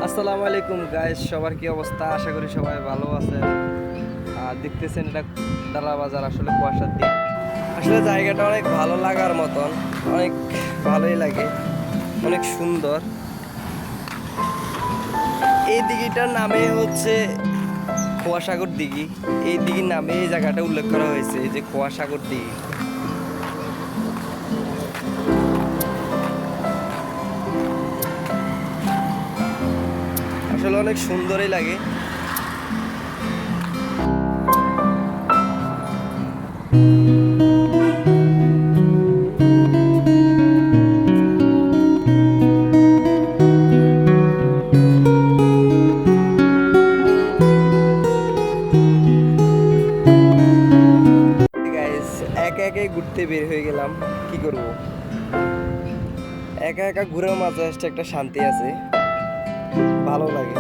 আসসালামু আলাইকুম গাইস, সবার কি অবস্থা? আশা করি সবাই ভালো আছেন। আর দেখতেছেন এটা তারা বাজার, আসলে কুয়াশার দিন। আসলে জায়গাটা অনেক ভালো লাগার মতন, অনেক ভালোই লাগে, অনেক সুন্দর। এই দিঘিটার নামে হচ্ছে কুয়াসাগর দিঘি। এই দিঘির নামে এই জায়গাটা উল্লেখ করা হয়েছে যে কুয়াসাগর দিঘি। আসলে অনেক সুন্দরই লাগে। গাইস, একা একাই ঘুরতে বের হয়ে গেলাম, কি করব। একা একা ঘুরেও মাঝে আসতে একটা শান্তি আছে, ভালো লাগে।